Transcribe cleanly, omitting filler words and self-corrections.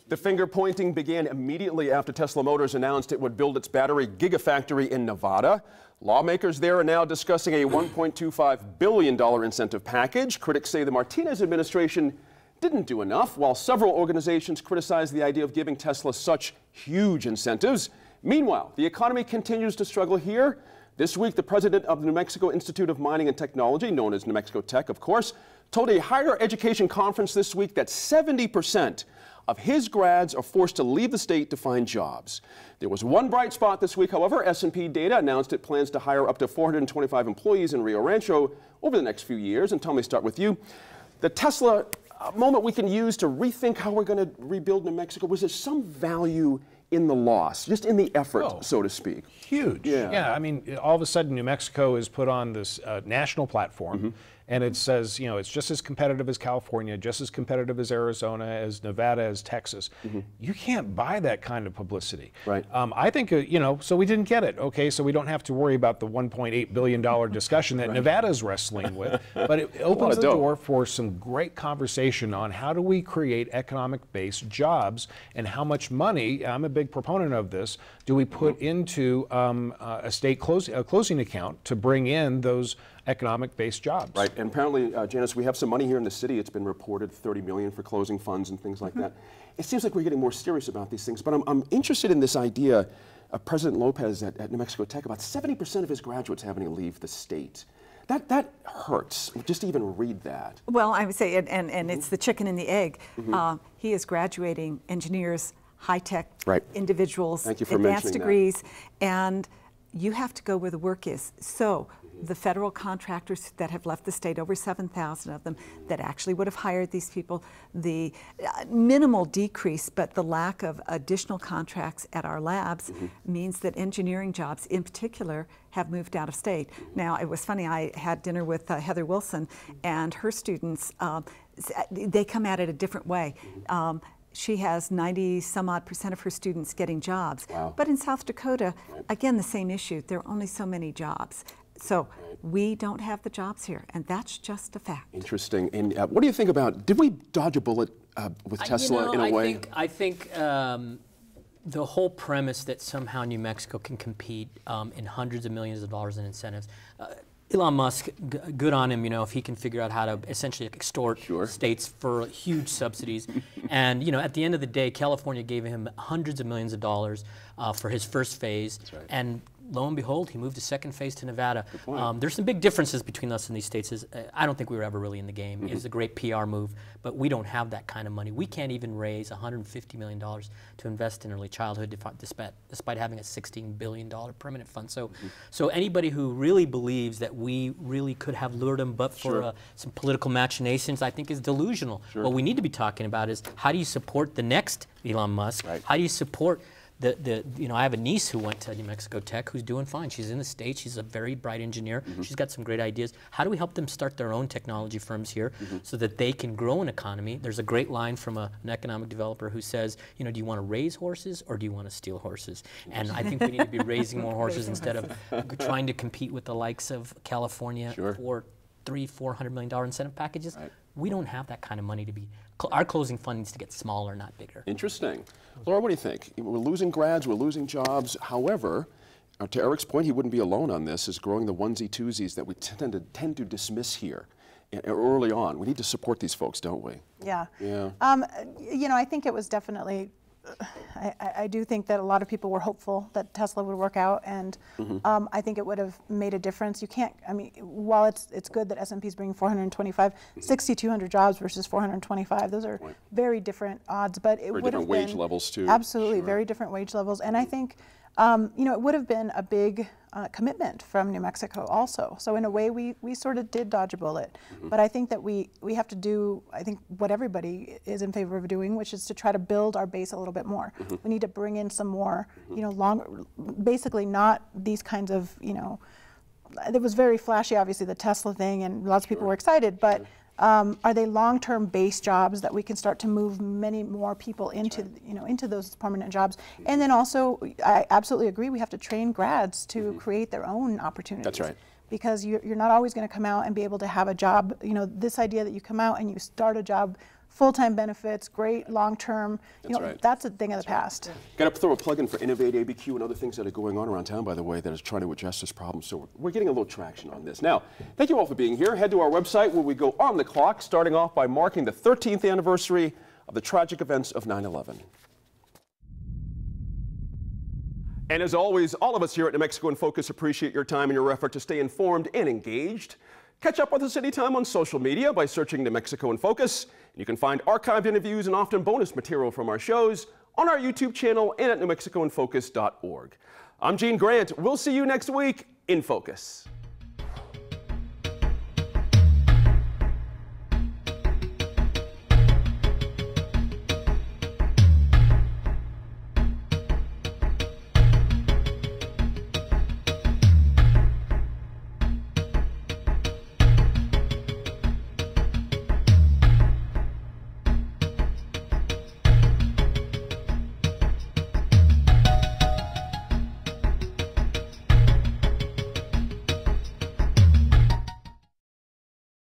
The finger pointing began immediately after Tesla Motors announced it would build its battery gigafactory in Nevada. Lawmakers there are now discussing a $1.25 billion incentive package. Critics say the Martinez administration didn't do enough, while several organizations criticize the idea of giving Tesla such huge incentives. Meanwhile, the economy continues to struggle here. This week, the president of the New Mexico Institute of Mining and Technology, known as New Mexico Tech, of course, told a higher education conference this week that 70% of his grads are forced to leave the state to find jobs. There was one bright spot this week, however. S&P Data announced it plans to hire up to 425 employees in Rio Rancho over the next few years. And Tommy, start with you. The Tesla moment we can use to rethink how we're going to rebuild New Mexico. Was there some value in the loss, just in the effort, so to speak? Huge. Yeah, I mean, all of a sudden New Mexico is put on this national platform, and it says, you know, it's just as competitive as California, just as competitive as Arizona, as Nevada, as Texas. You can't buy that kind of publicity. Right. I think, you know, so we didn't get it. Okay, so we don't have to worry about the $1.8 billion discussion that Nevada's wrestling with, but it opens the door for some great conversation on how do we create economic-based jobs and how much money, I'm a big proponent of this, do we put into a state closing account to bring in those economic-based jobs. Right, and apparently, Janice, we have some money here in the city. It's been reported, $30 million for closing funds and things like that. It seems like we're getting more serious about these things, but I'm interested in this idea of President Lopez at New Mexico Tech. About 70% of his graduates having to leave the state. That hurts, just to even read that. Well, I would say, and it's the chicken and the egg. He is graduating engineers, high-tech individuals, advanced degrees, and you have to go where the work is. So the federal contractors that have left the state, over 7,000 of them, that actually would have hired these people, the minimal decrease, but the lack of additional contracts at our labs means that engineering jobs in particular have moved out of state. Now, it was funny, I had dinner with Heather Wilson, and her students, they come at it a different way. She has 90-some-odd% of her students getting jobs. But in South Dakota, again, the same issue. There are only so many jobs. So we don't have the jobs here, and that's just a fact. Interesting. And what do you think about, did we dodge a bullet with Tesla in a way? I think the whole premise that somehow New Mexico can compete in hundreds of millions of dollars in incentives, Elon Musk, good on him, you know, if he can figure out how to essentially extort states for huge subsidies. And, you know, at the end of the day, California gave him hundreds of millions of dollars for his first phase. And lo and behold, he moved to second phase to Nevada. There's some big differences between us and these states. I don't think we were ever really in the game. It was a great PR move, but we don't have that kind of money. We can't even raise $150 million to invest in early childhood despite having a $16 billion permanent fund. So anybody who really believes that we really could have lured them but for some political machinations, I think is delusional. What we need to be talking about is how do you support the next Elon Musk? How do you support you know, I have a niece who went to New Mexico Tech who's doing fine. She's in the States. She's a very bright engineer. She's got some great ideas. How do we help them start their own technology firms here so that they can grow an economy? There's a great line from an economic developer who says, you know, do you want to raise horses or do you want to steal horses? And I think we need to be raising more horses instead of trying to compete with the likes of California for $300–400 million incentive packages. We don't have that kind of money to be. Our closing fund needs to get smaller, not bigger. Interesting. Laura, what do you think? We're losing grads, we're losing jobs. However, to Eric's point, he wouldn't be alone on this, is growing the onesie-twosies that we tend to dismiss here early on. We need to support these folks, don't we? Yeah. You know, I think it was definitely, I do think that a lot of people were hopeful that Tesla would work out, and I think it would have made a difference. You can't, I mean, while it's good that S&P is bringing 425, 6,200 jobs versus 425, those are very different odds, but it would have been— Very different wage levels, too. Absolutely, very different wage levels, and I think, you know, it would have been a big commitment from New Mexico also. So in a way, we sort of did dodge a bullet. But I think that we have to do, I think, what everybody is in favor of doing, which is to try to build our base a little bit more. We need to bring in some more, you know, basically not these kinds of, you know, it was very flashy, obviously, the Tesla thing, and lots of people were excited, but are they long-term base jobs that we can start to move many more people into, you know, into those permanent jobs? And then also, I absolutely agree, we have to train grads to create their own opportunities. That's right. Because you're not always going to come out and be able to have a job. You know, this idea that you come out and you start a job full-time benefits, great long-term, that's a thing of the past. Got to throw a plug in for Innovate ABQ and other things that are going on around town, by the way, that is trying to address this problem. So we're getting a little traction on this. Now, thank you all for being here. Head to our website where we go on the clock, starting off by marking the 13th anniversary of the tragic events of 9/11. And as always, all of us here at New Mexico in Focus appreciate your time and your effort to stay informed and engaged. Catch up with us anytime on social media by searching New Mexico in Focus. And you can find archived interviews and often bonus material from our shows on our YouTube channel and at newmexicoinfocus.org. I'm Gene Grant. We'll see you next week in Focus.